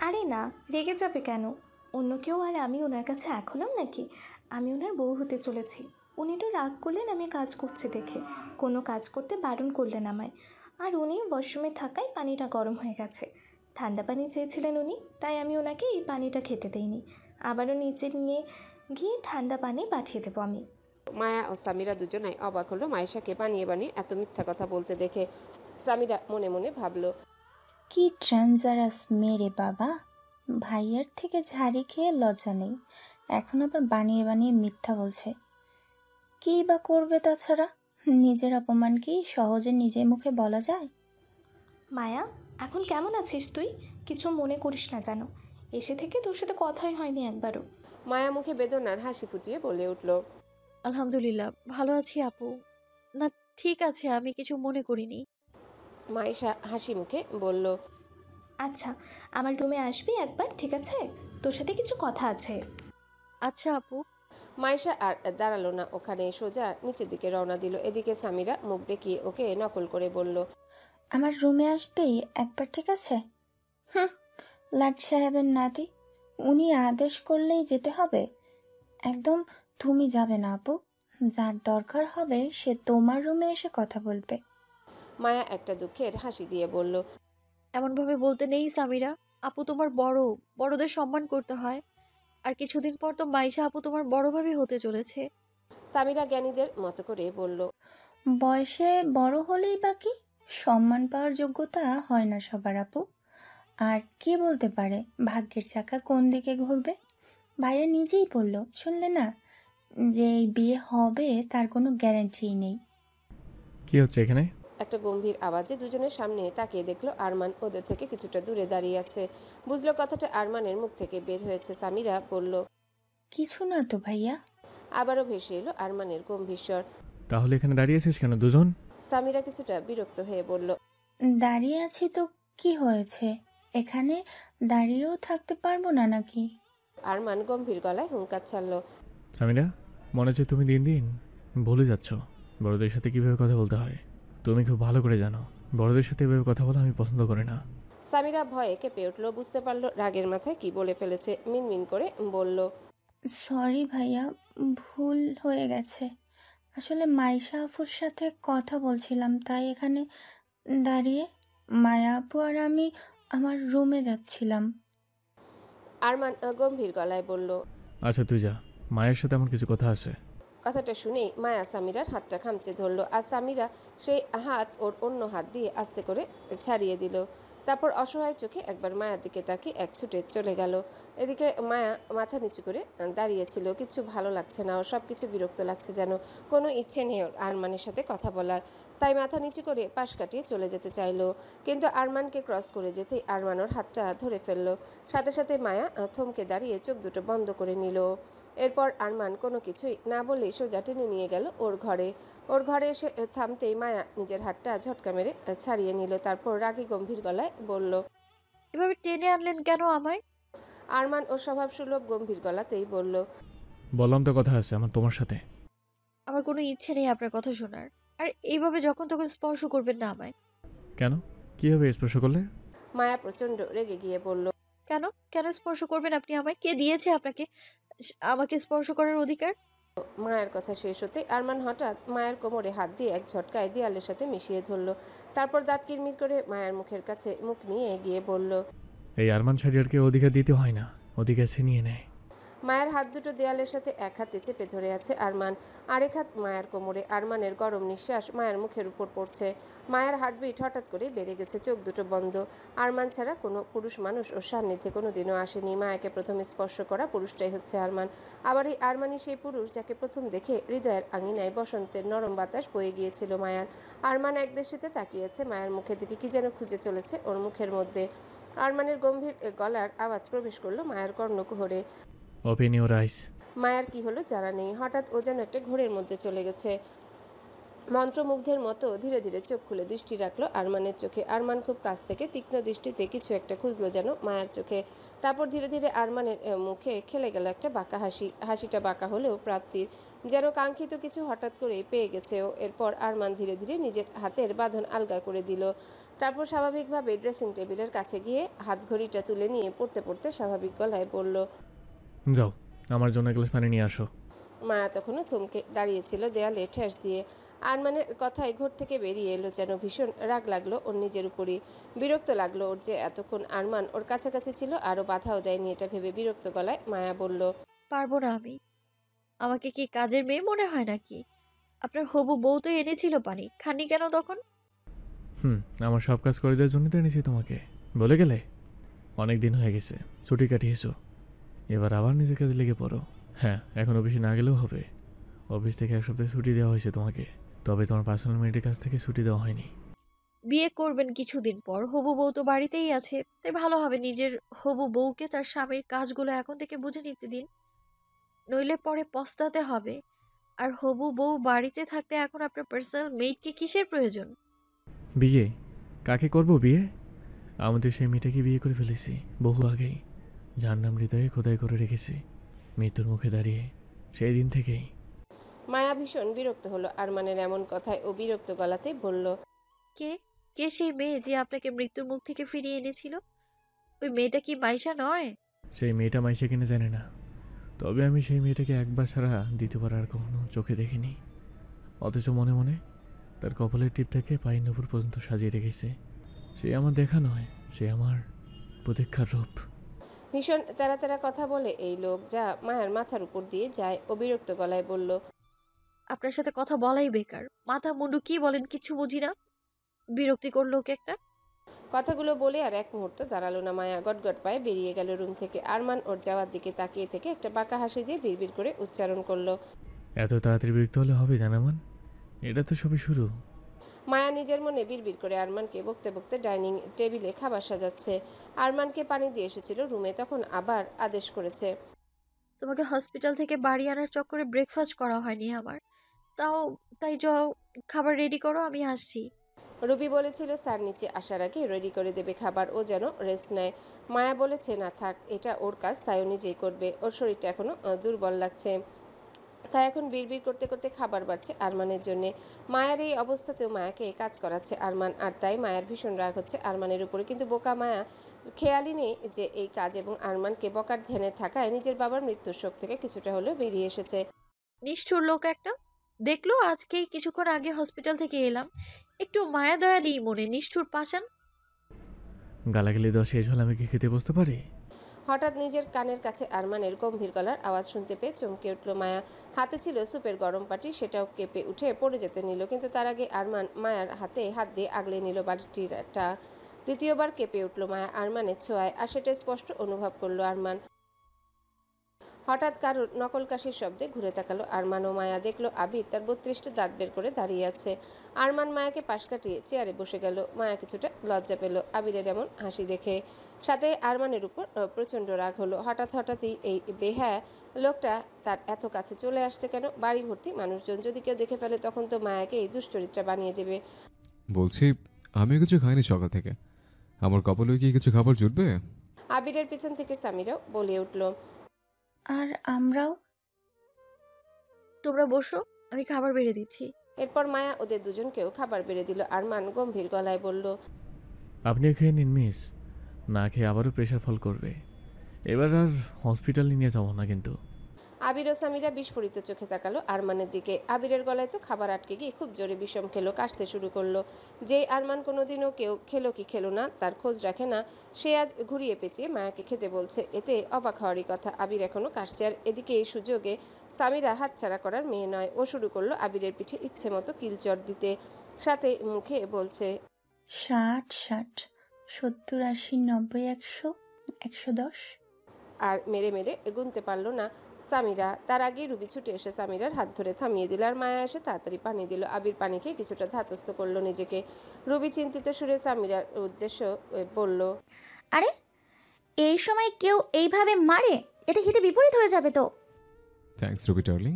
আরে না, রেগে যাবে কেন? অন্য কেউ আর আমি ওনার কাছে এক হলাম নাকি? আমি ওনার বউ হতে চলেছি। উনি তো রাগ করলেন আমি কাজ করছি দেখে, কোনো কাজ করতে বারণ করলেন আমায়। আর উনি ওয়াশরুমে থাকায় পানিটা গরম হয়ে গেছে। ঠান্ডা পানি চেয়েছিলেন উনি, তাই আমি ওনাকে এই পানিটা খেতে দেইনি। আবারও নিচে নিয়ে গিয়ে ঠান্ডা পানি পাঠিয়ে দেবো আমি। মায়া ও সামিরা দুজনাই অবাক হলো মাইশাকে বানিয়ে বানিয়ে এত মিথ্যা কথা বলতে দেখে। সামিরা মনে মনে ভাবল, কি ট্রানজারাস মেরে বাবা, ভাইয়ার থেকে ঝাড়ি খেয়ে লজ্জা নেই, এখন আবার বানিয়ে বানিয়ে মিথ্যা বলছে। কী বা করবে তাছাড়া? নিজের অপমান কি সহজে নিজের মুখে বলা যায়? মায়া, এখন কেমন আছিস তুই? কিছু মনে করিস না জানো, এসে থেকে তোর সাথে কথাই হয়নি একবারও। মায়া মুখে বেদনার হাসি ফুটিয়ে বলে উঠল, আলহামদুলিল্লাহ ভালো আছি আপু। না, ঠিক আছে, আমি কিছু মনে করিনি। মাইশা হাসি মুখে বলল, আচ্ছা, আমার রুমে আসবি একবার, ঠিক আছে? তোর সাথে কিছু কথা আছে। আচ্ছা আপু। মাইশা আর দাঁড়ালো না, ওখানে সোজা নিচের দিকে রওনা দিল। এদিকে সামিরা মুখ বেঁকিয়ে ওকে নকল করে বলল, আমার রুমে আসবেই একবার, ঠিক আছে? হুম, লাট সাহেবের নাতি, উনি আদেশ করলেই যেতে হবে? একদম তুমি যাবে না আপু, যার দরকার হবে সে তোমার রুমে এসে কথা বলবে। মায়া একটা দুঃখের হাসি দিয়ে বলল, এমনভাবে বলতে নেই সামিরা। আপু তোমার বড়, বড়দের সম্মান করতে হয়। আর কিছুদিন পর তো মাইশা আপু তোমার বড় ভাবে হতে চলেছে। সামিরা জ্ঞানীদের মতো করে বলল, বয়সে বড় হলেই বা কি, সম্মান পাওয়ার যোগ্যতা হয় না সবার আপু। আর কে বলতে পারে ভাগ্যের চাকা কোন দিকে ঘুরবে? ভাইয়া নিজেই বলল, শুনলে না, যে এই বিয়ে হবে তার কোনো গ্যারান্টিই নেই। কি হচ্ছে এখানে? একটা গম্ভীর আওয়াজে দুজনের সামনে তাকিয়ে দেখলো আরমান ওদের থেকে কিছুটা দূরে দাঁড়িয়ে আছে। বুঝলো কথাটা আরমানের মুখ থেকে বের হয়েছে। সামিরা বলল, কিছু না তো ভাইয়া। আবারও ভেসে এলো আরমানের গম্ভীর স্বর। তাহলে এখানে দাঁড়িয়েছিস কেন দুজন? সামিরা কিছুটা বিরক্ত হয়ে বলল, দাঁড়িয়ে আছি তো কি হয়েছে, এখানে দাঁড়িয়েও থাকতে পারবো না নাকি? আরমান গম্ভীর গলায় হুঙ্কার ছাড়ল, সামিরা, মনে হচ্ছে তুমি দিন দিন ভুলে যাচ্ছ বড়দের সাথে কিভাবে কথা বলতে হয়। তুমি খুব ভালো করে জানো বড়দের সাথে এভাবে কথা বলা আমি পছন্দ করি না। সামিরা ভয়ে কেঁপে উঠল। বুঝতে পারলো রাগের মাথায় কি বলে ফেলেছে। মিনমিন করে বলল, সরি ভাইয়া, ভুল হয়ে গেছে। আসলে মাইশা আপুর সাথে কথা বলছিলাম, তাই এখানে দাঁড়িয়ে। মায়া আপু আর আমি আমার রুমে যাচ্ছিলাম। আরমান গম্ভীর গলায় বলল। আচ্ছা তুই যা, মায়ের সাথে আমার কিছু কথা আছে। কথাটা শুনেই মায়া সামিরার হাতটা খামচে ধরলো, আর সামিরা সেই হাত ওর অন্য হাত দিয়ে আস্তে করে ছাড়িয়ে দিল। তারপর অসহায় চোখে একবার মায়ার দিকে তাকিয়ে এক ছুটে চলে গেল। এদিকে মায়া মাথা নিচু করে দাঁড়িয়েছিল। কিছু ভালো লাগছে না, ওর সব কিছু বিরক্ত লাগছে যেন। কোনো ইচ্ছে নেই ওর আরমানের সাথে কথা বলার। তাই মাথা নিচু করে পাশ কাটিয়ে চলে যেতে চাইলো, কিন্তু আরমানকে ক্রস করে যেতেই আরমান ওর হাতটা ধরে ফেললো। সাথে সাথে মায়া থমকে দাঁড়িয়ে চোখ দুটো বন্ধ করে নিল। এরপর আরমান কোনো কিছুই না বলেই সোজা টেনে নিয়ে গেল ওর ঘরে। ওর ঘরে এসে থামতেই মায়া নিজের হাতটা ঝটকা মেরে ছাড়িয়ে নিল। তারপর রাগী গম্ভীর গলায় বলল, এভাবে টেনে আনলেন কেন আমায়? আরমান ওর স্বভাবসুলভ গম্ভীর গলাতেই বলল, বললাম তো কথা আছে আমার তোমার সাথে। আমার কোনো ইচ্ছে নেই আপনার কথা শোনার। আর এইভাবে যখন তখন স্পর্শ করবেন না আমায়। কেন? কীভাবে স্পর্শ করলে? মায়া প্রচণ্ড রেগে গিয়ে বলল, কেন? কেন স্পর্শ করবেন আপনি আমায়? কে দিয়েছে আপনাকে আমাকে স্পর্শ করার অধিকার? মায়ের কথা শেষ হতে আরমান হঠাৎ মায়ের কোমরে হাত দিয়ে এক ঝটকায় দেয়ালের সাথে মিশিয়ে ধরল। তারপর দাঁত কিরমির করে মায়ের মুখের কাছে মুখ নিয়ে এগিয়ে বলল, এই আরমান শাহরিয়ারকে অধিকার দিতে হয় না, অধিকার ছিনিয়ে নেয়। মায়ের হাত দুটো দেয়ালের সাথে এক হাতে চেপে ধরে আছে আরমান, আরেক হাত মায়ের কোমরে। আরমানের গরম নিঃশ্বাস মায়ের মুখের উপর পড়ছে। মায়ের হার্টবিট হঠাৎ করে বেড়ে গেছে, চোখ দুটো বন্ধ। আরমান ছাড়া কোনো পুরুষ মানুষ ওর সান্নিধ্যে কোনোদিনও আসেনি। মায়াকে প্রথম স্পর্শ করা পুরুষটাই হচ্ছে আরমান। আবার এই আরমানই সেই পুরুষ যাকে প্রথম দেখে হৃদয়ের আঙিনায় বসন্তের নরম বাতাস বয়ে গিয়েছিল মায়ার। আরমান একদৃষ্টিতে তাকিয়েছে মায়ের মুখের দিকে, কি যেন খুঁজে চলেছে ওর মুখের মধ্যে। আরমানের গম্ভীর গলার আওয়াজ প্রবেশ করলো মায়ের কর্ণকুহরে। Open your eyes. মায়ার কি হলো জানা নেই, হঠাৎ ও যেন একটা ঘোরের মধ্যে চলে গেছে। মন্ত্রমুগ্ধের মতো ধীরে ধীরে চোখ খুলে দৃষ্টি রাখলো আরমানের চোখে। আরমান খুব কাছ থেকে তীক্ষ্ণ দৃষ্টিতে কিছু একটা খুঁজলো যেন মায়ার চোখে। তারপর ধীরে ধীরে আরমানের মুখে খেলে গেল একটা বাঁকা হাসি। হাসিটা বাঁকা হলেও প্রাপ্তির, যেন কাঙ্ক্ষিত কিছু হঠাৎ করেই পেয়ে গেছে ও। এরপর আরমান ধীরে ধীরে নিজের হাতের বাঁধন আলগা করে দিল। তারপর স্বাভাবিকভাবে ড্রেসিং টেবিলের কাছে গিয়ে হাত ঘড়িটা তুলে নিয়ে পড়তে পড়তে স্বাভাবিক গলায় বলল, যাও, আমার জন্য এক গ্লাস পানি নিয়ে আসো। মায়া তখনও থমকে দাঁড়িয়েছিল দেয়ালে ঠেস দিয়ে। আরমানের কথায় ঘর থেকে বেরিয়ে এলো যেন। ভীষণ রাগ লাগলো ওর নিজের উপরই। বিরক্ত লাগলো ওর যে এতক্ষণ আরমান ওর কাছাকাছি ছিল, আরও বাধাও দেয়নি। এটা ভেবে বিরক্ত গলায় মায়া বলল, পারবো না আমি। আমাকে কি কাজের মেয়ে মনে হয় নাকি? আপনার হবু বউ তো এনেছিল পানি, খাননি কেন তখন? আমার সব কাজ করে দেওয়ার জন্য তো এনেছি তোমাকে, বলে গেলে। অনেক দিন হয়ে গেছে ছুটি কাটিয়েছো, এবার আবার নিজের কাজে লেগে পড়ো। হ্যাঁ, এখন অফিসে না গেলেও হবে। অফিস থেকে এক সপ্তাহে ছুটি দেওয়া হয়েছে তোমাকে, তবে তোমার পার্সোনাল মেয়েদের কাছ থেকে ছুটি দেওয়া হয়নি। বিয়ে করবেন কিছুদিন পর, হবু বউ তো বাড়িতেই আছে, তাই ভালো হবে নিজের হবু বউকে তার স্বামীর কাজগুলো এখন থেকে বুঝে নিতে দিন, নইলে পরে পস্তাতে হবে। আর হবু বউ বাড়িতে থাকতে এখন আপনার পার্সোনাল মেইডকে কিসের প্রয়োজন? বিয়ে? কাকে করবো বিয়ে? আমাদের সেই মেয়েটাকে বিয়ে করে ফেলেছি বহু আগেই, যার নাম হৃদয়ে খোদাই করে রেখেছি মৃত্যুর মুখে দাঁড়িয়ে সেই দিন থেকেই। মায়া ভীষণ বিরক্ত হলো আরমানের এমন কথায়। ও বিরক্ত গলাতেই বলল, কে কে সেই মেয়ে যে আপনাকে মৃত্যুর মুখ থেকে ফিরিয়ে এনেছিল? ওই মেয়েটা কি মাইশা নয়? সেই মেয়েটা মাইশা কিনে জানে না, তবে আমি সেই মেয়েটাকে একবার ছাড়া দ্বিতীয়বার আর কখনো চোখে দেখিনি। অথচ মনে মনে তার কপালের টিপ থেকে পায়ের নুপুর পর্যন্ত সাজিয়ে রেখেছে। সে আমার দেখা নয়, সে আমার প্রতীক্ষার রূপ। ভীষণ তেরা তেরা কথা বলে এই লোক, যা মায়ার মাথার উপর দিয়ে যায়। ও বিরক্ত গলায় বলল, আপনার সাথে কথা বলাই বেকার। মাথা মুন্ডু কি বলেন কিছু বুঝি না। বিরক্তিকর লোক একটা। কথাগুলো বলে আর এক মুহূর্ত দাঁড়ালো না মায়া। গটগট পায়ে বেরিয়ে গেল রুম থেকে। আরমান ওর যাওয়ার দিকে তাকিয়ে থেকে একটা বাঁকা হাসি দিয়ে বিড়বিড় করে উচ্চারণ করলো, এত তাড়াতাড়ি বিরক্ত হলে হবে জানামান? এটা তো সবে শুরু। মায়া নিজের মনে বিড়বিড় করে আরমানকে বকতে বকতে ডাইনিং টেবিলে খাবার সাজাচ্ছে। আরমানকে পানি দিয়ে এসেছিল রুমে, তখন আবার আদেশ করেছে, তোমাকে হসপিটাল থেকে বাড়ি আনার চক্করে ব্রেকফাস্ট করা হয়নি আমার। তাই যাও, খাবার রেডি করো, আমি আসছি। রুবি বলেছিল স্যার নিচে আসার আগে রেডি করে দেবে খাবার, ও যেন রেস্ট নেয়। মায়া বলেছে না থাক, এটা ওর কাজ, তাই ও নিজেই করবে। ওর শরীরটা এখনো দুর্বল লাগছে, তাই এখন বিড়বিড় করতে করতে খাবার বাড়ছে আরমানের জন্য। মায়ের এই অবস্থাতেও মায়াকে কাজ করাচ্ছে আরমান, আর তাই মায়ের ভীষণ রাগ হচ্ছে আরমানের উপরে। কিন্তু বোকা মায়া খেয়ালই নেই যে এই কাজ এবং আরমানকে বকার ধ্যানে থাকায় নিজের বাবার মৃত্যুর শোক থেকে কিছুটা হলেও বেরিয়ে এসেছে। নিষ্ঠুর লোক একটা। দেখলো আজকেই কিছুক্ষণ আগে হসপিটাল থেকে এলাম, একটু মায়া দয়া নেই মনে, নিষ্ঠুর পাষাণ। গালাগালি দেওয়া শেষ হলে আমি কি খেতে বসতে পারি? হঠাৎ নিজের কানের কাছে আরমানের গম্ভীর গলার আওয়াজ শুনতে পেয়ে চমকে উঠল মায়া। হাতে ছিল সুপের গরম পাটি, সেটাও কেঁপে উঠে পড়ে যেতে নিল। কিন্তু তার আগে আরমান মায়ার হাতে হাত দিয়ে আগলে নিল বাটিটা। দ্বিতীয়বার কেঁপে উঠল মায়া আরমানের ছোঁয়ায়, আর সেটা স্পষ্ট অনুভব করলো আরমান। হঠাৎ কারোর নকল কাশির শব্দে ঘুরে তাকালো আরমান ও মায়া। দেখলো আবির তার 32টা দাঁত বের করে দাঁড়িয়ে আছে। আরমান মায়াকে পাশ কাটিয়ে চেয়ারে বসে গেল। মায়া কিছুটা লজ্জা পেল আবিরের এমন হাসি দেখে, সাথে আরমানের উপর প্রচণ্ড রাগ হলো। হঠাৎই এই বেহায়া লোকটা তার এত কাছে চলে আসছে কেন? বাড়ি ভর্তি মানুষজন, যদি কেউ দেখে ফেলে তখন তো মায়াকে এই দুশ্চরিত্রা বানিয়ে দেবে। বলছি, আমি কিছু খাইনি সকাল থেকে, আমার কপালে কি কিছু খাবার জুটবে? আবিরের পিছন থেকে সামিরাও বলে উঠল, আর আমরাও। তোমরা বসো, আমি খাবার বেড়ে দিচ্ছি। এরপর মায়া ওদের দুজনকেও খাবার বেড়ে দিল। আরমান গম্ভীর গলায় বলল, আপনিও খেয়ে নিন মিস, না খেয়ে আবারও প্রেশার ফল করবে। এবার আর হসপিটালে নিয়ে যাবো না কিন্তু। আবির ও সামিরা বিস্ফোরিত চোখে তাকালো আরমানের দিকে। আবিরের গলায় তো খাবার আটকে গিয়ে খুব জোরে বিষম খেলো, কাশতে শুরু করলো। যে আরমান কোনোদিনও কেউ খেলো কি খেলো না তার খোঁজ রাখে না, সে আজ ঘুরিয়ে পেঁচিয়ে মায়াকে খেতে বলছে। এতে অবাক হওয়ারই কথা। আবির এখনো কাশছে, আর এদিকে এই সুযোগে সামিরা হাতছাড়া করার মেয়ে নয়। ও শুরু করলো আবিরের পিঠে ইচ্ছে মতো কিলচর দিতে, সাথে মুখে বলছে, 60, 60, 70, 80, 90, 100, 110। আর মেরে মেরে গুনতে পারলো না সামিরা। তার আগে রুবি ছুটে এসে সামিরার হাত ধরে থামিয়ে দিল, আর মায়া এসে তাড়াতাড়ি পানি দিল। আবির পানি খেয়ে কিছুটা ধাতস্থ করলো নিজেকে। রুবি চিন্তিত সুরে সামিরার উদ্দেশ্য বলল, আরে এই সময় কেউ এইভাবে মারে, এতে হিতে বিপরীত হয়ে যাবে তো। থ্যাঙ্কস রুবি ডার্লিং,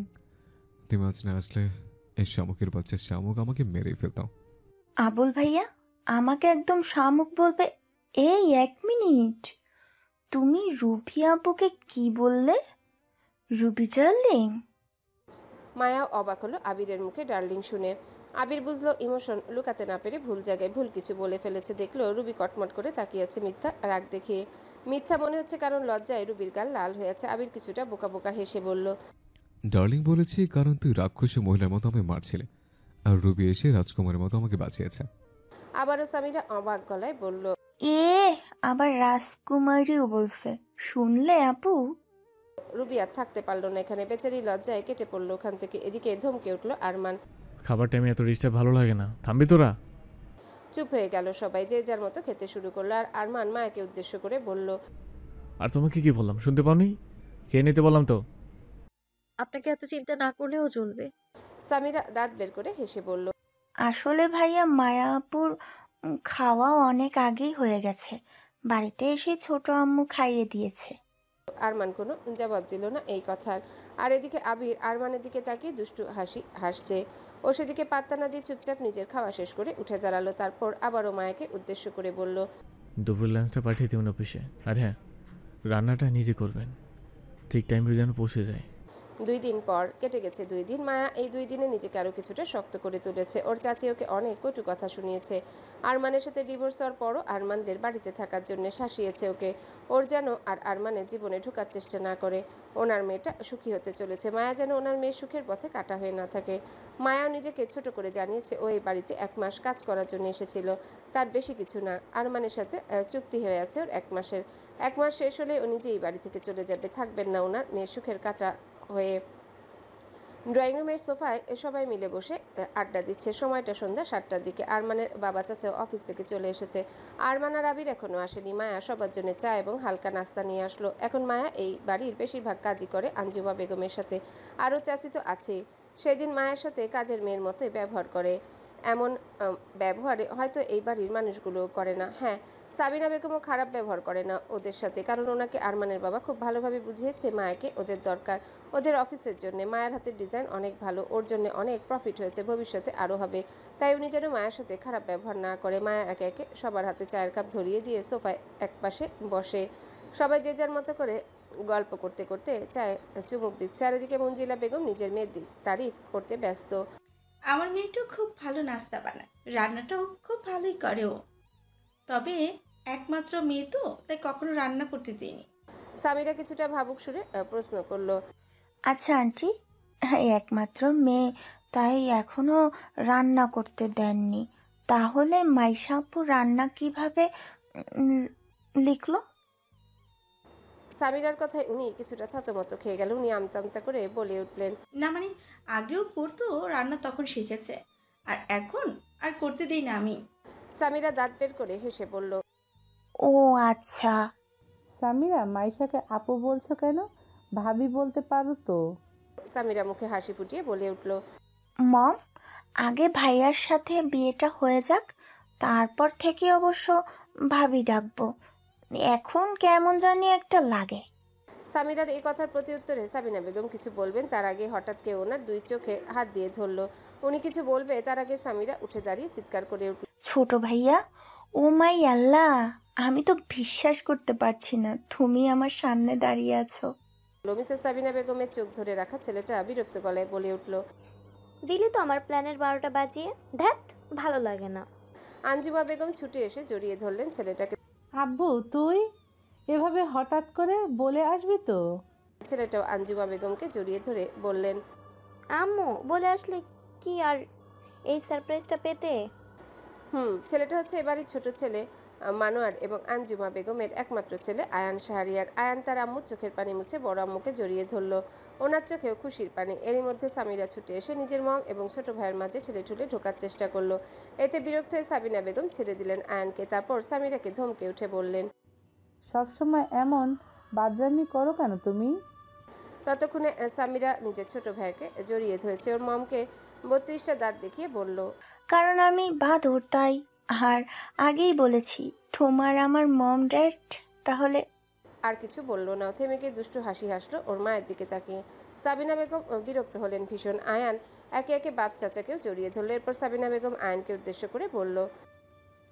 তুমি আজ না আসলে এই শামুকের বাচ্চা শামুক আমাকে মেরেই ফেলতাম। আবুল ভাইয়া আমাকে একদম শামুক বলবে? এই 1 মিনিট, তুমি রুবি আপুকে কি বললে? Ruby darling? মায়া অবাক হলো আবিরের মুখে ডার্লিং শুনে। আবির বুঝলো ইমোশন লুকাতে না পেরে ভুল জায়গায় ভুল কিছু বলে ফেলেছে। দেখলো রুবি কটমট করে তাকিয়ে আছে মিথ্যা রাগ দেখিয়ে। মিথ্যা মনে হচ্ছে কারণ লজ্জায় রুবির গাল লাল হয়ে আছে। আবির কিছুটা বোকা বোকা হেসে বলল, ডার্লিং বলেছি কারণ তুই রাক্ষসী মহিলার মতো আমায় মারছিলে, আর রুবি এসে রাজকুমারের মতো আমাকে বাঁচিয়েছে। আবারও সামিরা অবাক গলায় বলল, এ আবার রাজকুমারীও বলছে, শুনলে আপু? রুবি আর থাকতে পারলো না এখানে, বেচারি লজ্জায় কেটে পড়লো ওখান থেকে। এদিকে ধমকে উঠলো আরমান। খাবার টাইমে এত ডিস্টার্ব ভালো লাগে না, থামবি তোরা? চুপ হয়ে গেল সবাই, যে যার মতো খেতে শুরু করলো। আর আরমান মায়াকে উদ্দেশ্য করে বলল, আর তোমাকে কি বললাম, শুনতে পাওনি? খেয়ে নিতে বললাম তো। আপনাকে এত চিন্তা না করলেও চলবে। সামিরা দাঁত বের করে হেসে বলল, আসলে ভাইয়া মায়া আপুর খাওয়া অনেক আগেই হয়ে গেছে, বাড়িতে এসে ছোট আম্মু খাইয়ে দিয়েছে। আরমান কোনো জবাব দিল না এই কথার। আর এদিকে আবির আরমানের দিকে তাকিয়ে দুষ্টু হাসি হাসছে। ও সেদিকে পাত্তা না দিয়ে চুপচাপ নিজের খাওয়া শেষ করে উঠে দাঁড়ালো। তারপর আবারও মায়াকে উদ্দেশ্য করে বলল, দুপুর লাঞ্চটা পাঠিয়ে দেবেন অফিসে, আর হ্যাঁ, রান্নাটা নিজে করবেন, ঠিক টাইমে যেন পৌঁছে যায়। 2 দিন পর কেটে গেছে 2 দিন। মায়া এই 2 দিনে নিজেকে আরো কিছুটা শক্ত করে তুলেছে। ওর চাচি ওকে অনেক কটু কথা শুনিয়েছে। আরমানের সাথে ডিভোর্স হওয়ার পরও আরমানদের বাড়িতে থাকার জন্য শাসিয়েছে ওকে। ওর যেন আর আরমানের জীবনে ঢোকার চেষ্টা না করে। ওনার মেয়েটা সুখী হতে চলেছে। মায়া যেন ওনার মেয়ের সুখের পথে কাটা হয়ে না থাকে। মায়াও নিজেকে ছোট করে জানিয়েছে ও এই বাড়িতে 1 মাস কাজ করার জন্য এসেছিল, তার বেশি কিছু না। আরমানের সাথে চুক্তি হয়ে আছে ওর 1 মাসের। 1 মাস শেষ হলে ও নিজেই বাড়ি থেকে চলে যাবে, থাকবেন না ওনার মেয়ের সুখের কাটা হয়ে। ড্রয়িং রুমের সোফায় সবাই মিলে বসে আড্ডা দিচ্ছে। সময়টা সন্ধ্যা 7টার দিকে। আরমানের বাবা চাচাও অফিস থেকে চলে এসেছে। আরমান আর আবির এখনো আসেনি। মায়া সবার জন্য চা এবং হালকা নাস্তা নিয়ে আসলো। এখন মায়া এই বাড়ির বেশিরভাগ কাজই করে আঞ্জুমা বেগমের সাথে। আরও চাচি তো আছেই। সেদিন মায়ের সাথে কাজের মেয়ের মতোই ব্যবহার করে। এমন ব্যবহারে হয়তো এই বাড়ির মানুষগুলো করে না। হ্যাঁ, সাবিনা বেগমও খারাপ ব্যবহার করে না ওদের সাথে, কারণ ওনাকে আরমানের বাবা খুব ভালোভাবে বুঝিয়েছে মায়াকে ওদের দরকার ওদের অফিসের জন্য। মায়ের হাতের ডিজাইন অনেক ভালো, ওর জন্য অনেক প্রফিট হয়েছে, ভবিষ্যতে আরও হবে। তাই উনি যেন মায়ের সাথে খারাপ ব্যবহার না করে। মায়া একে একে সবার হাতে চায়ের কাপ ধরিয়ে দিয়ে সোফায় একপাশে বসে। সবাই যে যার মতো করে গল্প করতে করতে চায়ে চুমুক দিচ্ছে। আর এদিকে মঞ্জিলা বেগম নিজের মেয়ের তারিফ করতে ব্যস্ত। আমার মেয়েটাও খুব ভালো নাস্তা বানায়, রান্নাটাও খুব ভালোই করে ও। তবে একমাত্র মেয়ে তো, তাই কখনো রান্না করতে দিইনি। সামিরা কিছুটা ভাবুক সুরে প্রশ্ন করলো, আচ্ছা আন্টি, একমাত্র মেয়ে তাই এখনো রান্না করতে দেননি, তাহলে মাইশা আপু রান্না কিভাবে লিখলো? সামিরার কথায় উনি কিছুটা থতমত খেয়ে গেল। উনি আমতা আমতা করে বলে উঠলেন, না মানে আগেও করতো রান্না, তখন শিখেছে, আর এখন আর করতে দিই না আমি। সামিরা দাঁত বের করে হেসে বলল, ও আচ্ছা। সামিরা, মাইশাকে আপু বলছো কেন? ভাবি বলতে পারো তো। সামিরা মুখে হাসি ফুটিয়ে বলে উঠল, মম, আগে ভাইয়ার সাথে বিয়েটা হয়ে যাক, তারপর থেকে অবশ্য ভাবি ডাকবো, এখন কেমন জানি একটা লাগে। সামিরার এই কথার প্রতি উত্তরে সাবিনা বেগম কিছু বলবেন তার আগে হঠাৎ কেউ ওনার 2 চোখে হাত দিয়ে ধরলো। উনি কিছু বলবে তার আগে সামিরা উঠে দাঁড়িয়ে চিৎকার করে উঠল, ছোট ভাইয়া, ও মাই আল্লাহ, আমি তো বিশ্বাস করতে পারছি না তুমি আমার সামনে দাঁড়িয়ে আছো। মিসেস সাবিনা বেগমের চোখ ধরে রাখা ছেলেটা বিরক্ত গলায় বলে উঠল, দিলি তো আমার প্ল্যানের 12টা বাজিয়ে। ধ্যাত, ভালো লাগে না। আঞ্জুমা বেগম ছুটে এসে জড়িয়ে ধরলেন ছেলেটাকে। আব্বু, তুই এভাবে হঠাৎ করে বলে আসবি তো? ছেলেটাও আঞ্জুমা বেগমকে জড়িয়ে ধরে বললেন, আম্মু বলে আসলে কি আর এই সারপ্রাইজটা পেতে? ছেলেটা হচ্ছে এবারই ছোট ছেলে মানোয়ার এবং আঞ্জুমা বেগমের একমাত্র ছেলে আয়ান শাহরিয়ার। আয়ান তার আম্মুর চোখের পানি মুছে বড় আম্মুকে জড়িয়ে ধরলো। ওনার চোখেও খুশির পানি। এরই মধ্যে সামিরা ছুটে এসে নিজের মম এবং ছোট ভাইয়ের মাঝে ঠেলে ঠুলে ঢোকার চেষ্টা করলো। এতে বিরক্ত হয়ে সাবিনা বেগম ছেড়ে দিলেন আয়ানকে। তারপর সামিরাকে ধমকে উঠে বললেন, সবসময় এমন বাদরামি করো কেন তুমি? ততক্ষণে সামিরা নিজের ছোট ভাইকে জড়িয়ে ধরেছে। ওর মমকে 32টা দাঁত দেখিয়ে বলল, কারণ আমি বাদর তাই, আর আগেই বলেছি তোমার আমার মম ড্যাড। তাহলে আর কিছু বলল না। থেমে গিয়ে দুষ্টু হাসি হাসলো ওর মায়ের দিকে তাকিয়ে। সাবিনা বেগম বিরক্ত হলেন ভীষণ। আয়ান একে একে বাপ চাচাকেও জড়িয়ে ধরলো। এরপর সাবিনা বেগম আয়ানকে উদ্দেশ্য করে বলল,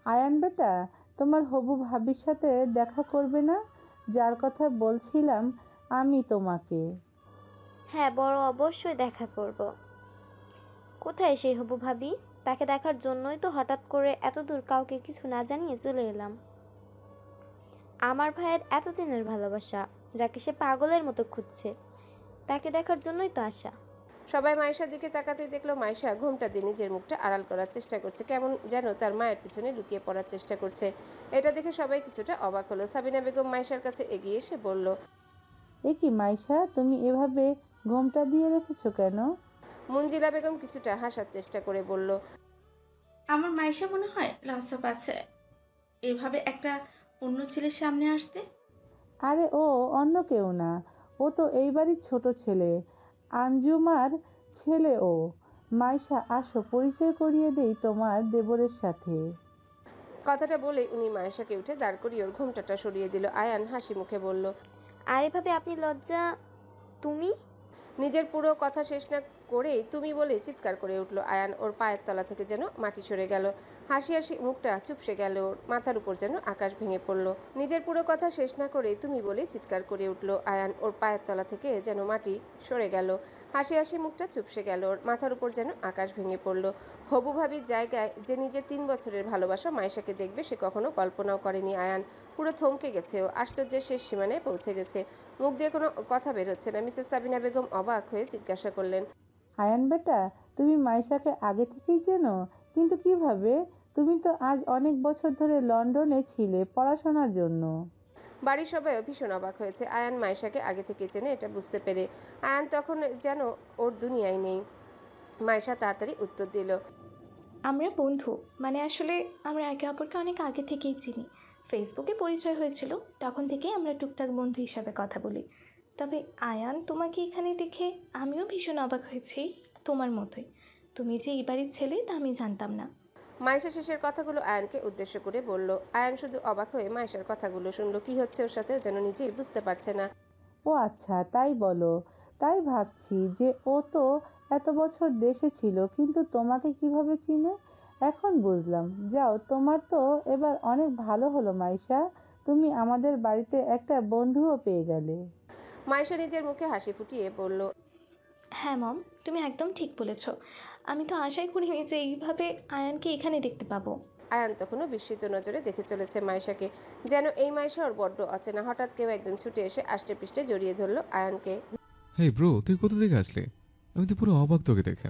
আয়ান বেটা, তোমার হবু ভাবির সাথে দেখা করবে না? যার কথা বলছিলাম আমি তোমাকে। হ্যাঁ বড়, অবশ্যই দেখা করব। কোথায় সেই হবু ভাবি? তাকে দেখার জন্যই তো হঠাৎ করে এত দূর কাউকে কিছু না জানিয়ে চলে এলাম। আমার ভাইয়ের এতদিনের ভালোবাসা, যাকে সে পাগলের মতো খুঁজছে, তাকে দেখার জন্যই তো আসা। সবাই মাইশার দিকে তাকাতেই দেখলো মাইশা ঘোমটা দিয়ে নিজের মুখটা আড়াল করার চেষ্টা করছে, কেমন যেন তার মায়ের পিছনে লুকিয়ে পড়ার চেষ্টা করছে। এটা দেখে সবাই কিছুটা অবাক হলো। সাবিনা বেগম মাইশার কাছে এগিয়ে এসে বলল, এ কি মাইশা, তুমি এভাবে ঘোমটা দিয়ে রেখেছো কেন? মঞ্জিলা বেগম কিছুটা হাসার চেষ্টা করে বলল, আমার মাইশা মনে হয় লজ্জা পাচ্ছে এভাবে একটা অন্য ছেলের সামনে আসতে। আরে ও অন্য কেউ না, ও তো এই বাড়ির ছোট ছেলে, আঞ্জুমার ছেলে ও। মাইশা আসো, পরিচয় করিয়ে দেই তোমার দেবরের সাথে। কথাটা বলে উনি মাইশাকে উঠে দাঁড় করিয়ে ওর ঘোমটাটা সরিয়ে দিল। আয়ান হাসি মুখে বলল, আর এভাবে আপনি লজ্জা, তুমি? নিজের পুরো কথা শেষ না করেই তুমি বলে চিৎকার করে উঠল আয়ান। ওর পায়ের তলা থেকে যেন মাটি সরে গেল, হাসি হাসি মুখটা চুপসে গেল, ওর মাথার উপর যেন আকাশ ভেঙে পড়ল। নিজের পুরো কথা শেষ না করে তুমি বলে চিৎকার করে উঠল আয়ান। ওর পায়ের তলা থেকে যেন মাটি সরে গেল, হাসি হাসি মুখটা চুপসে গেল, ওর মাথার উপর যেন আকাশ ভেঙে পড়ল। হবু ভাবির জায়গায় যে নিজের 3 বছরের ভালোবাসা মাইশাকে দেখবে সে কখনো কল্পনাও করেনি আয়ান। পুরো থমকে গেছে ও, আশ্চর্যের শেষ সীমানায় পৌঁছে গেছে। মুখ দিয়ে কোনো কথা বের হচ্ছে না। মিসেস সাবিনা বেগম অবাক হয়ে জিজ্ঞাসা করলেন, আয়ান বেটা, তুমি মাইশাকে আগে থেকেই চেনো? কিন্তু কিভাবে? তুমি তো আজ অনেক বছর ধরে লন্ডনে ছিলে পড়াশোনার জন্য। বাড়ির সবাই ভীষণ অবাক হয়েছে আয়ান মাইশাকে আগে থেকে চেনে এটা বুঝতে পেরে। আয়ান তখন যেন ওর দুনিয়ায় নেই। মাইশা তাড়াতাড়ি উত্তর দিল, আমরা বন্ধু, মানে আসলে আমরা একে অপরকে অনেক আগে থেকেই চিনি। ফেসবুকে পরিচয় হয়েছিল, তখন থেকেই আমরা টুকটাক বন্ধু হিসাবে কথা বলি। তবে আয়ান, তোমাকে এখানে দেখে আমিও ভীষণ অবাক হয়েছি, তোমার মতোই। তুমি যে এই বাড়ির ছেলে তা আমি জানতাম না। মাইশা শেষের কথাগুলো আয়ানকে উদ্দেশ্য করে বলল। আয়ান শুধু অবাক হয়ে মাইশার কথাগুলো শুনলো। কি হচ্ছে ওর সাথেও যেন নিজেই বুঝতে পারছে না। ও আচ্ছা, তাই বলো। তাই ভাবছি যে ও তো এত বছর দেশে ছিল, কিন্তু তোমাকে কিভাবে চিনে? এখন বুঝলাম। যাও, তোমার তো এবার অনেক ভালো হলো মাইশা, তুমি আমাদের বাড়িতে একটা বন্ধুও পেয়ে গেলে। মাইশা নিজের মুখে হাসি ফুটিয়ে বলল, হ্যাঁ মম, তুমি একদম ঠিক বলেছ। আমি তো আশাই করিনি যে এইভাবে আয়ানকে এখানে দেখতে পাবো। আয়ান তখনও বিস্মিত নজরে দেখে চলেছে মাইশাকে, যেন এই মাইশা ওর বড্ড অচেনা। হঠাৎ কেউ একজন ছুটে এসে আষ্টে পৃষ্ঠে জড়িয়ে ধরলো আয়ানকে। হেই ব্রো, তুই কোথা থেকে আসলি? আমি তো পুরো অবাক তোকে দেখে।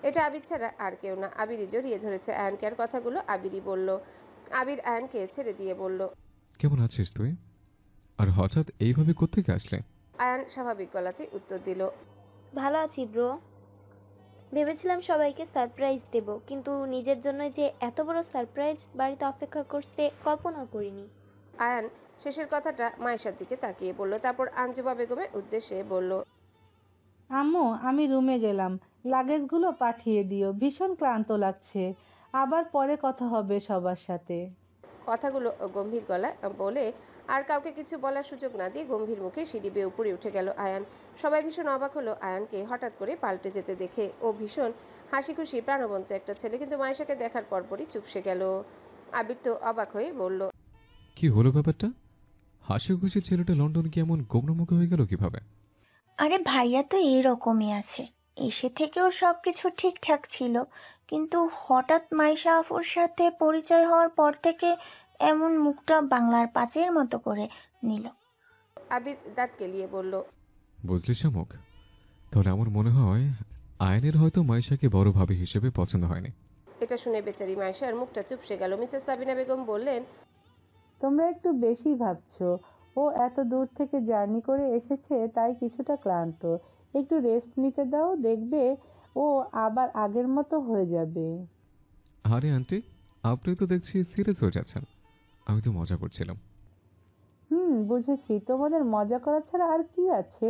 এটা আবির ছাড়া আর কেউ না। আবিরই জড়িয়ে ধরেছে আয়ানকে, আর কথাগুলো আবিরই বলল। আবির আয়ানকে ছেড়ে দিয়ে বলল, কেমন আছিস তুই? আর হঠাৎ এইভাবে কোত্থেকে আসলে? আয়ান স্বাভাবিক গলাতে উত্তর দিল, ভালো আছি ব্রো। ভেবেছিলাম সবাইকে সারপ্রাইজ দেব, কিন্তু নিজের জন্য যে এত বড় সারপ্রাইজ বাড়িতে অপেক্ষা করতে কল্পনা করিনি। আয়ান শেষের কথাটা মাইশার দিকে তাকিয়ে বলল, তারপর আঞ্জুমা বেগমের উদ্দেশ্যে বলল, আম্মু, আমি রুমে গেলাম, লাগেজগুলো পাঠিয়ে দিও, ভীষণ ক্লান্ত লাগছে। আবার পরে কথা হবে সবার সাথে। কথাগুলো গম্ভীর গলায় বলে আর কাউকে কিছু বলার সুযোগ না দিয়ে গম্ভীর মুখে সিঁড়ি বেয়ে উপরে উঠে গেল আয়ান। সবাই ভীষণ অবাক হলো আয়ানকে হঠাৎ করে পাল্টে যেতে দেখে। ও ভীষণ হাসি খুশি প্রাণবন্ত একটা ছেলে, কিন্তু মাইশাকে দেখার পরপরই চুপসে গেল। আবির তো অবাক হয়ে বলল, কি হলো ব্যাপারটা? হাসি খুশি ছেলেটা লন্ডন কি এমন গোমরামুখী হয়ে গেল কিভাবে? আরে ভাইয়া তো এইরকমই আছে, এসে থেকেও সব কিছু ঠিকঠাক ছিল, কিন্তু হঠাৎ মাইশা আফুর সাথে পরিচয় হওয়ার পর থেকে এমন মুখটা বাংলার পাঁচের মতো করে নিল। আবির দাঁত কেলিয়ে বলল, বুঝলি শামুক, তাহলে আমার মনে হয় আয়নের হয়তো মাইশাকে বড় ভাবি হিসেবে পছন্দ হয়নি। এটা শুনে বেচারি মাইশার মুখটা চুপসে গেল। মিসেস সাবিনা বেগম বললেন, তোমরা একটু বেশি ভাবছো। ও এত দূর থেকে জার্নি করে এসেছে, তাই কিছুটা ক্লান্ত। একটু রেস্ট নিতে দাও, দেখবে ও আবার আগের মতো হয়ে যাবে। আরে আন্টি, আপনি তো দেখছি সিরিয়াস হয়ে যাচ্ছেন। আমি তো মজা করছিলাম। বুঝেছি, তোমাদের মজা করা ছাড়া আর কি আছে।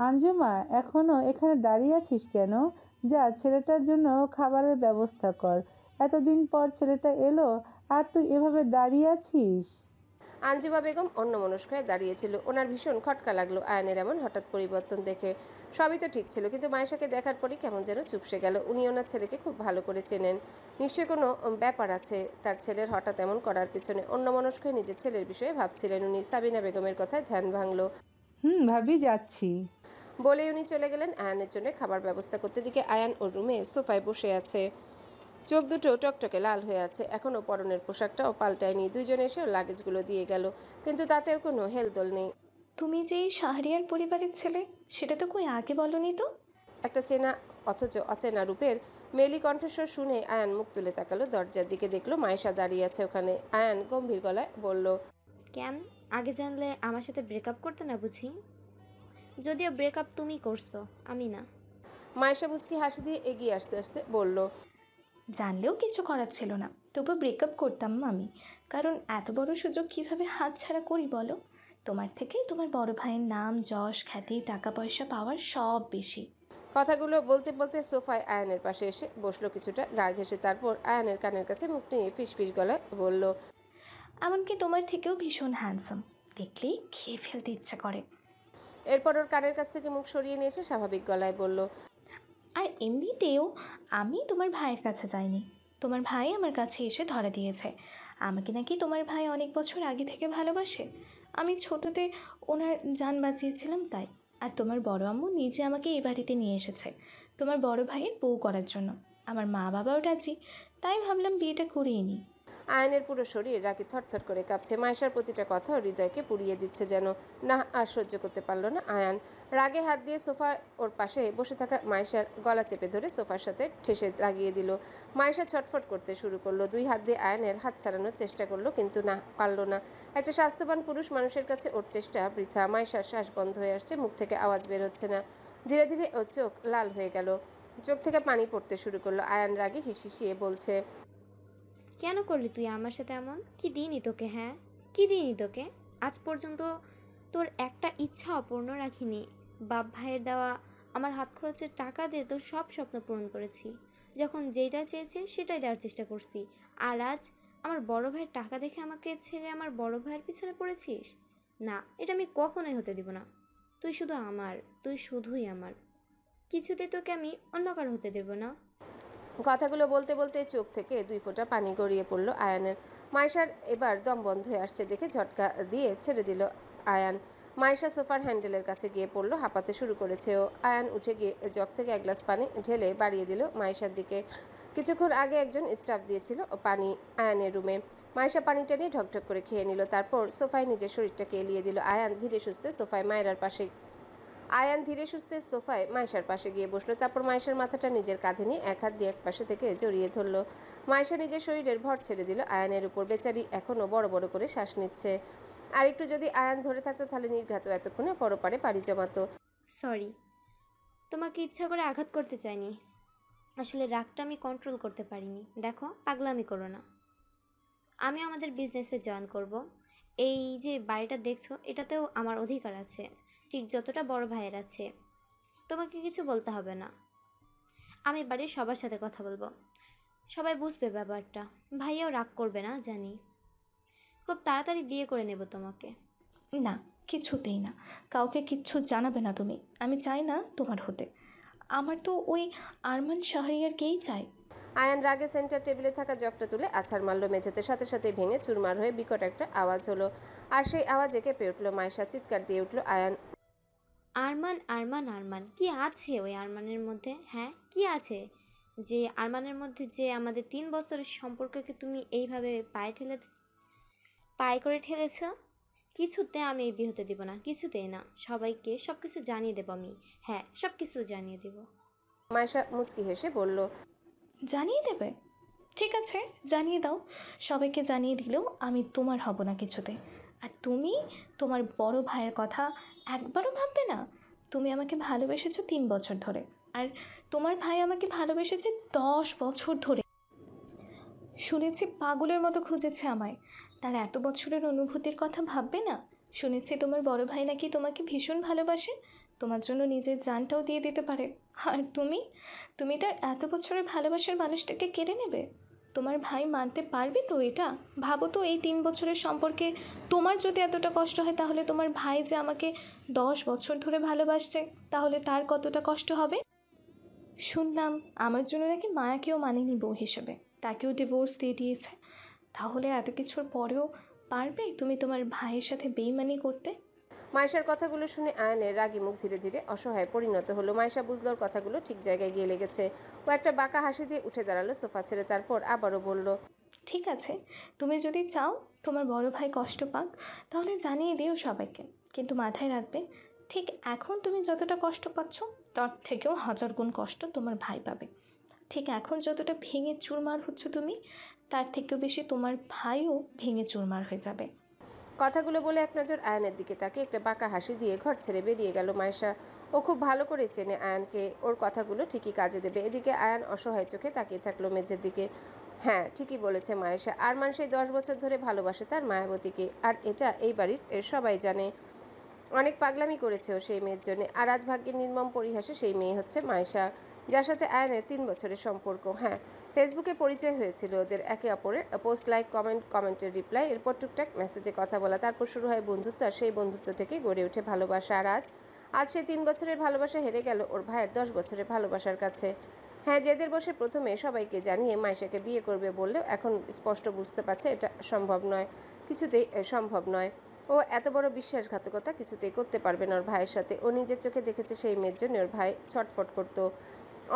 আঞ্জুমা, এখনো এখানে দাঁড়িয়ে আছিস কেন? যা, ছেলেটার জন্য খাবারের ব্যবস্থা কর। এতদিন পর ছেলেটা এলো, আর তুই এভাবে দাঁড়িয়ে আছিস? আঞ্জুমা বেগম অন্যমনস্ক হয়ে দাঁড়িয়েছিল। ওনার ভীষণ খটকা লাগলো আয়ানের এমন হঠাৎ পরিবর্তন দেখে। সবই তো ঠিক ছিল, কিন্তু মায়েশাকে দেখার পরই কেমন যেন চুপসে গেল। উনি ওনার ছেলেকে খুব ভালো করে চেনেন, নিশ্চয়ই কোনো ব্যাপার আছে তার ছেলের হঠাৎ এমন করার পিছনে। অন্যমনস্ক হয়ে নিজের ছেলের বিষয়ে ভাবছিলেন উনি। সাবিনা বেগমের কথায় ধ্যান ভাঙলো। ভাবি যাচ্ছি। বলে উনি চলে গেলেন আয়ানের জন্য খাবার ব্যবস্থা করতে। দিকে আয়ান ওর রুমে সোফায় বসে আছে, চোখ দুটো টকটকে লাল হয়ে আছে, এখনো পরনের পোশাকটাও পাল্টায়নি। দুইজন এসে ওর লাগেজগুলো দিয়ে গেল, কিন্তু তাতেও কোনো হেলদোল নেই। তুমি যে এই শাহরিয়ার পরিবারের ছেলে, সেটা তো কই আগে বলনি তো। একটা চেনা অথচ অচেনা রূপের মেলি কণ্ঠস্বর শুনে আয়ান মুখ তুলে তাকালো দরজার দিকে, দেখলো মায়েশা দাঁড়িয়ে আছে ওখানে। আয়ান গম্ভীর গলায় বলল, কেন আগে জানলে আমার সাথে ব্রেকআপ করতে না বুঝি? যদিও ব্রেকআপ তুমি করছো, আমি না। মায়েশা মুচকি হাসি দিয়ে এগিয়ে আসতে আসতে বলল, জানলেও কিছু করার ছিল না, তবু ব্রেকআপ করতাম আমি। কারণ এত বড় সুযোগ কিভাবে হাতছাড়া করি বলো? তোমার থেকে তোমার বড় ভাইয়ের নাম, যশ, খ্যাতি, টাকা পয়সা পাওয়ার সব বেশি। কথাগুলো বলতে বলতে সোফায় আয়ানের পাশে এসে বসলো, কিছুটা গা ঘেঁষে। তারপর আয়ানের কানের কাছে মুখ নিয়ে ফিসফিস গলায় বলল, এমনকি তোমার থেকেও ভীষণ হ্যান্ডসাম, দেখলেই খেয়ে ফেলতে ইচ্ছা করে। এরপর ওর কানের কাছ থেকে মুখ সরিয়ে নিয়ে এসে স্বাভাবিক গলায় বলল, আর এমনিতেও আমি তোমার ভাইয়ের কাছে যাইনি, তোমার ভাই আমার কাছে এসে ধরা দিয়েছে আমাকে নাকি তোমার ভাই অনেক বছর আগে থেকে ভালোবাসে। আমি ছোটতে ওনার জান বাঁচিয়েছিলাম তাই। আর তোমার বড় আম্মু নিজে আমাকে এই বাড়িতে নিয়ে এসেছে তোমার বড় ভাইয়ের বউ করার জন্য। আমার মা বাবাও রাজি, তাই ভাবলাম বিয়েটা করিয়ে নিই। আয়নের পুরো শরীর রাগে থরথর করে কাঁপছে। মায়েশার প্রতিটা কথা হৃদয়কে পুড়িয়ে দিচ্ছে যেন। না, আর সহ্য করতে পারল না আয়ান। রাগে হাত দিয়ে সোফা ওর পাশে বসে থাকা মায়েশার গলা চেপে ধরে সোফার সাথে ঠেসে লাগিয়ে দিল। মায়েশা ছটফট করতে শুরু করলো, দুই হাত দিয়ে আয়নের হাত ছাড়ানোর চেষ্টা করলো, কিন্তু না, পারল না। একটা স্বাস্থ্যবান পুরুষ মানুষের কাছে ওর চেষ্টা বৃথা। মায়েশার শ্বাস বন্ধ হয়ে আসছে, মুখ থেকে আওয়াজ বের হচ্ছে না। ধীরে ধীরে ওর চোখ লাল হয়ে গেল, চোখ থেকে পানি পড়তে শুরু করলো। আয়ান রাগে হিসিয়ে বলছে, কেন করলি তুই আমার সাথে এমন? কি দিইনি তোকে? হ্যাঁ, কি দিইনি তোকে? আজ পর্যন্ত তোর একটা ইচ্ছা অপূর্ণ রাখিনি। বাপ ভাইয়ের দেওয়া আমার হাত খরচের টাকা দিয়ে তোর সব স্বপ্ন পূরণ করেছি। যখন যেটা চেয়েছে সেটাই দেওয়ার চেষ্টা করছি। আর আজ আমার বড় ভাইয়ের টাকা দেখে আমাকে ছেড়ে আমার বড় ভাইয়ের পিছনে পড়েছিস? না, এটা আমি কখনোই হতে দিব না। তুই শুধু আমার, তুই শুধুই আমার। কিছুতে তোকে আমি অন্য কারো হতে দেব না। কথাগুলো বলতে বলতে চোখ থেকে দুই ফোঁটা পানি গড়িয়ে পড়লো আয়ানের। মায়েশার এবার দম বন্ধ হয়ে আসছে দেখে ঝটকা দিয়ে ছেড়ে দিল আয়ান। মায়েশা সোফার হ্যান্ডেলের কাছে গিয়ে পড়লো, হাঁপাতে শুরু করেছে ও। আয়ান উঠে গিয়ে জগ থেকে এক গ্লাস পানি ঢেলে বাড়িয়ে দিল মায়েশার দিকে। কিছুক্ষণ আগে একজন স্টাফ দিয়েছিল পানি আয়ানের রুমে। মায়েশা পানিটা নিয়ে ঢকঢক করে খেয়ে নিল, তারপর সোফায় নিজের শরীরটাকে এলিয়ে দিল। আয়ান ধীরে সুস্থে সোফায় মায়েশার পাশে গিয়ে বসলো। তারপর মায়েশার মাথাটা নিজের কাঁধে নিয়ে এক হাত দিয়ে এক পাশে থেকে জড়িয়ে ধরলো। মায়েশা নিজের শরীরের ভর ছেড়ে দিল আয়ানের উপর। বেচারি এখনও বড় বড় করে শ্বাস নিচ্ছে। আর একটু যদি আয়ান ধরে থাকতো তাহলে নির্ঘাত এতক্ষণে পরপারে পাড়ি জমাতো। সরি, তোমাকে ইচ্ছা করে আঘাত করতে চাইনি। আসলে রাগটা আমি কন্ট্রোল করতে পারিনি। দেখো, পাগলামি করো না। আমি আমাদের বিজনেসে জয়েন করব। এই যে বাড়িটা দেখছো, এটাতেও আমার অধিকার আছে, ঠিক যতটা বড় ভাইয়ের আছে। তোমাকে কিছু বলতে হবে না। আমি বাড়ির সবার সাথে কথা বলবো, সবাই বুঝবে ব্যাপারটা। ভাইয়াও রাগ করবে না জানি। খুব তাড়াতাড়ি বিয়ে করে নেব তোমাকে। না, কিছুতেই না, কাউকে কিচ্ছু জানাবে না তুমি। আমি চাই না তোমার হতে, আমার তো ওই আরমান শাহরিয়ারকেই চাই। আয়ান রাগে সেন্টার টেবিলে থাকা জগটা তুলে আছাড় মারল মেঝেতে, সাথে সাথে ভেঙে চুরমার হয়ে বিকট একটা আওয়াজ হলো। আর সেই আওয়াজে কেঁপে উঠল মায়েশা, চিৎকার দিয়ে উঠল আয়ান। আরমান, আরমান, আরমান? কি আছে ওই আরমানের মধ্যে? হ্যাঁ, কি আছে যে আরমানের মধ্যে যে আমাদের 3 বছরের সম্পর্ককে তুমি এইভাবে পায়ে করে ঠেলেছ? কিছুতে আমি এই বিয়ে হতে দিব না, কিছুতেই না। সবাইকে সব কিছু জানিয়ে দেবো আমি। হ্যাঁ, সব কিছু জানিয়ে দেব। মায়েশা মুচকি হেসে বলল, জানিয়ে দেবে? ঠিক আছে, জানিয়ে দাও। সবাইকে জানিয়ে দিলেও আমি তোমার হব না কিছুতে। আর তুমি তোমার বড় ভাইয়ের কথা একবারও ভাববে না? তুমি আমাকে ভালোবেসেছো 3 বছর ধরে, আর তোমার ভাই আমাকে ভালোবেসেছে 10 বছর ধরে। শুনেছি পাগলের মতো খুঁজেছে আমায়। তার এত বছরের অনুভূতির কথা ভাববে না? শুনেছি তোমার বড় ভাই নাকি তোমাকে ভীষণ ভালোবাসে, তোমার জন্য নিজের জানটাও দিয়ে দিতে পারে। আর তুমি তার এত বছরের ভালোবাসার মানুষটাকে কেড়ে নেবে? তোমার ভাই মানতে পারবে তো এটা? ভাবো তো, এই 3 বছরের সম্পর্কে তোমার যদি এতটা কষ্ট হয়, তাহলে তোমার ভাই যে আমাকে 10 বছর ধরে ভালোবাসছে, তাহলে তার কতটা কষ্ট হবে? শুনলাম আমার জন্য নাকি মায়াকেও মানেনি বউ হিসেবে, তাকেও ডিভোর্স দিয়ে দিয়েছে। তাহলে এত কিছুর পরেও পারবে তুমি তোমার ভাইয়ের সাথে বেইমানি করতে? মায়েশার কথাগুলো শুনে আয়ানের রাগী মুখ ধীরে ধীরে অসহায় পরিণত হলো। মায়েশা বুঝলো ওর কথাগুলো ঠিক জায়গায় গিয়ে লেগেছে। ও একটা বাঁকা হাসি দিয়ে উঠে দাঁড়ালো সোফা ছেড়ে, তারপর আবারও বলল, ঠিক আছে, তুমি যদি চাও তোমার বড় ভাই কষ্ট পাক, তাহলে জানিয়ে দিও সবাইকে। কিন্তু মাথায় রাখবে, ঠিক এখন তুমি যতটা কষ্ট পাচ্ছ, তার থেকেও 1000 গুণ কষ্ট তোমার ভাই পাবে। ঠিক এখন যতটা ভেঙে চুরমার হচ্ছে তুমি, তার থেকেও বেশি তোমার ভাইও ভেঙে চুরমার হয়ে যাবে। কথাগুলো বলে এক নজর আয়ানের দিকে তাকে একটা বাঁকা হাসি দিয়ে ঘর ছেড়ে বেরিয়ে গেল মায়েশা। ও খুব ভালো করে চেনে আয়ানকে, ওর কথাগুলো ঠিকই কাজে দেবে। এদিকে আয়ান অসহায় চোখে তাকিয়ে থাকলো মেঝের দিকে। হ্যাঁ, ঠিকই বলেছে মায়েশা। আরমান সেই 10 বছর ধরে ভালোবাসে তার মায়াবতীকে, আর এটা এই বাড়ির সবাই জানে। অনেক পাগলামি করেছে ও সেই মেয়ের জন্য, আর আজ ভাগ্যের নির্মম পরিহাসে সেই মেয়ে হচ্ছে মায়েশা, যার সাথে আয়ানের 3 বছরের সম্পর্ক। হ্যাঁ, ফেসবুকে পরিচয় হয়েছিল ওদের, একে অপরের পোস্ট, লাইক, কমেন্টের রিপ্লাই, এরপর টুকটাক মেসেজে কথা বলা, তারপর শুরু হয় বন্ধুত্ব, আর সেই বন্ধুত্ব থেকে গড়ে ওঠে ভালোবাসা। আর আজ সেই 3 বছরের ভালোবাসা হেরে গেল ওর ভাইয়ের 10 বছরের ভালোবাসার কাছে। হ্যাঁ, জেদের বসে প্রথমে সবাইকে জানিয়ে মায়েশাকে বিয়ে করবে বললেও এখন স্পষ্ট বুঝতে পারছে এটা সম্ভব নয়, কিছুতেই সম্ভব নয়। ও এত বড় বিশ্বাসঘাতকতা কিছুতেই করতে পারবে না ওর ভাইয়ের সাথে। ও নিজের চোখে দেখেছে সেই মেয়ের জন্য ওর ভাই ছটফট করতো,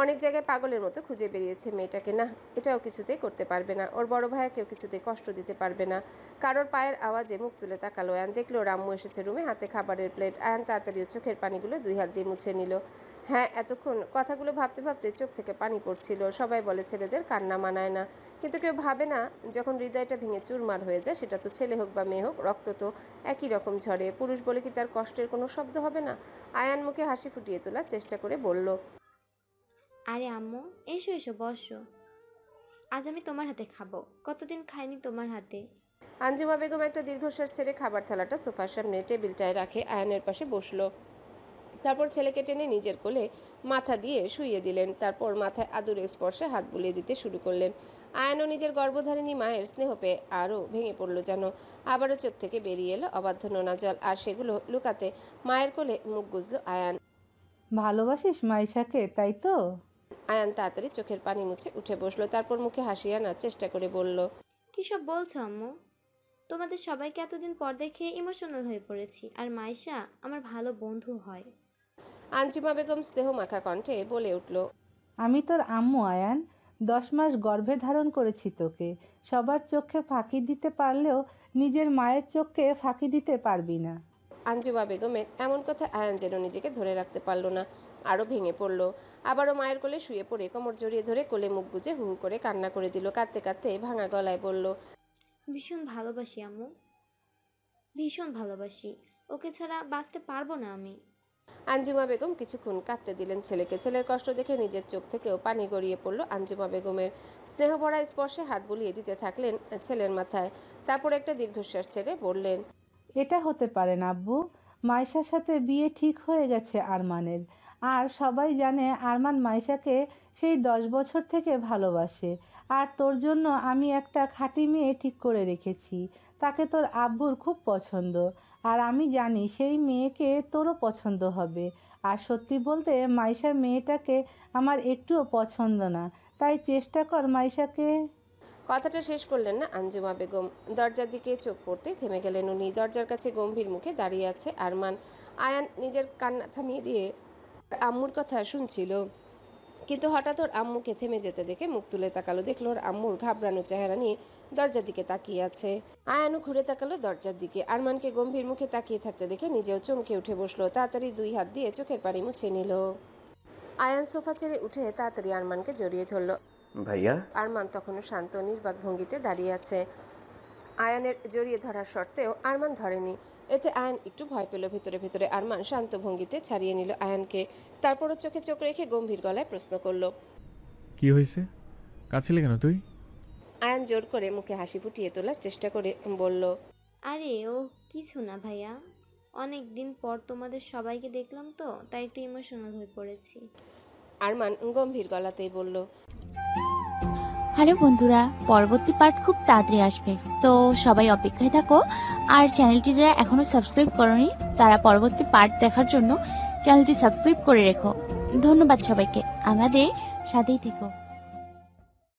অনেক জায়গায় পাগলের মতো খুঁজে বেরিয়েছে মেয়েটাকে। না, এটাও কিছুতেই করতে পারবে না। ওর বড় ভাইকেও কিছুতেই কষ্ট দিতে পারবে না। কারোর পায়ের আওয়াজে মুখ তুলে তাকালো আয়ান, দেখলো রাম্মু এসেছে রুমে, হাতে খাবারের প্লেট। আয়ান তাড়াতাড়ি চোখের পানিগুলো 2 হাত দিয়ে মুছে নিল। হ্যাঁ, এতক্ষণ কথাগুলো ভাবতে ভাবতে চোখ থেকে পানি পড়ছিল। সবাই বলে ছেলেদের কান্না মানায় না, কিন্তু কেউ ভাবে না যখন হৃদয়টা ভেঙে চুরমার হয়ে যায়, সেটা তো ছেলে হোক বা মেয়ে হোক, রক্ত তো একই রকম ঝরে। পুরুষ বলে কি তার কষ্টের কোনো শব্দ হবে না? আয়ান মুখে হাসি ফুটিয়ে তোলার চেষ্টা করে বলল, আরে আম্মু, এসো এসো বসো, আজ আমি তোমার হাতে খাবো, কতদিন খাইনি তোমার হাতে। আঞ্জুমা বেগম একটা দীর্ঘশ্বাস ছেড়ে খাবার থালাটা সোফার সামনে টেবিলটায় রাখে আয়ানের পাশে বসলো। তারপর ছেলেকে টেনে নিজের কোলে মাথা দিয়ে শুইয়ে দিলেন। তারপর মাথায় আদুরে স্পর্শে হাত বুলিয়ে দিতে শুরু করলেন। আয়ানও নিজের গর্ভধারিণী মায়ের স্নেহ পেয়ে আরও ভেঙে পড়ল যেন। আবারও চোখ থেকে বেরিয়ে এলো অবাধ্য নোনা জল, আর সেগুলো লুকাতে মায়ের কোলে মুখ গুজল আয়ান। ভালোবাসিস মাইশাকে, তাই তো? আয়ান তাড়াতাড়ি চোখের পানি মুছে উঠে বসলো, তারপর মুখে হাসি আনার চেষ্টা করে বলল, কী সব বলছো আম্মু? তোমাদের সবাইকে এতদিন পর দেখে ইমোশনাল হয়ে পড়েছি, আর মাইশা আমার ভালো বন্ধু হয়। আঞ্জিমা বেগম স্নেহমাখা কণ্ঠে বলে উঠল, আমি তোর আম্মু আয়ান, 10 মাস গর্ভে ধারণ করেছি তোকে। সবার চোখে ফাঁকি দিতে পারলেও নিজের মায়ের চোখকে ফাঁকি দিতে পারবি না। আঞ্জুমা বেগমের এমন কথা আয়ান যেন নিজেকে ধরে রাখতে পারল না, আরও ভেঙে পড়ল। আবারও মায়ের কোলে শুয়ে পড়ে কোমর জড়িয়ে ধরে কোলে মুখ গুজে হু হু করে কান্না করে দিল। কাঁদতে কাঁদতে ভাঙা গলায় বলল, ভীষণ ভালোবাসি আম্মু, ভীষণ ভালোবাসি, ওকে ছাড়া বাঁচতে পারবো না আমি। আঞ্জুমা বেগম কিছুক্ষণ কাঁদতে দিলেন ছেলেকে। ছেলের কষ্ট দেখে নিজের চোখ থেকেও পানি গড়িয়ে পড়ল আঞ্জুমা বেগমের। স্নেহ ভরা স্পর্শে হাত বুলিয়ে দিতে থাকলেন ছেলের মাথায়। তারপর একটা দীর্ঘশ্বাস ছেড়ে বললেন, এটা হতে পারে না আব্বু। মাইশার সাথে বিয়ে ঠিক হয়ে গেছে আরমানের, আর সবাই জানে আরমান মাইশাকে সেই 10 বছর থেকে ভালোবাসে। আর তোর জন্য আমি একটা খাঁটি মেয়ে ঠিক করে রেখেছি, তাকে তোর আব্বুর খুব পছন্দ। আর আমি জানি সেই মেয়েকে তোরও পছন্দ হবে। আর সত্যি বলতে মাইশার মেয়েটাকে আমার একটুও পছন্দ না, তাই চেষ্টা কর মাইশাকে। কথাটা শেষ করলেন না আঞ্জুমা বেগম। দরজার দিকে চোখ পড়তে থেমে গেলেন উনি। দরজার কাছে গম্ভীর মুখে দাঁড়িয়ে আছে আরমান। আয়ান নিজের কান্না থামিয়ে দিয়ে আম্মুর কথা শুনছিল, কিন্তু হঠাৎ ওর আম্মুকে থেমে যেতে দেখে মুখ তুলে তাকালো। দেখলো ওর আম্মুর ঘাবড়ানো চেহারা নিয়ে দরজার দিকে তাকিয়ে আছে। আয়ানও ঘুরে তাকালো দরজার দিকে। আরমানকে গম্ভীর মুখে তাকিয়ে থাকতে দেখে নিজেও চমকে উঠে বসলো। তাড়াতাড়ি 2 হাত দিয়ে চোখের পানি মুছে নিল। আয়ান সোফা ছেড়ে উঠে তাড়াতাড়ি আরমানকে জড়িয়ে ধরলো। ভাইয়া, আরমান তখনও শান্ত নির্বাক ভঙ্গিতে দাঁড়িয়ে আছে। আয়ানের জড়িয়ে ধরার শর্তেও আরমান ধরেনি। এতে আয়ান একটু ভয় পেল। ভেতরে ভেতরে আরমান শান্ত ভঙ্গিতে ছাড়িয়ে নিল আয়ানকে। তারপরও চোখে চোখ রেখে গম্ভীর গলায় প্রশ্ন করলো, কি হয়েছে? কাঁদছিলি কেন তুই? আয়ান জোর করে মুখে হাসি ফুটিয়ে তোলার চেষ্টা করে বলল, আরে ও কিছু না ভাইয়া, অনেক দিন পর তোমাদের সবাইকে দেখলাম তো, তাই একটু ইমোশনাল হয়ে পড়েছি। আরমান গম্ভীর গলাতেই বলল, হ্যালো বন্ধুরা, পরবর্তী পার্ট খুব তাড়াতাড়ি আসবে, তো সবাই অপেক্ষায় থাকো। আর চ্যানেলটি যারা এখনো সাবস্ক্রাইব করোনি তারা পরবর্তী পার্ট দেখার জন্য চ্যানেলটি সাবস্ক্রাইব করে রেখো। ধন্যবাদ সবাইকে, আমাদের সাথেই থেকো।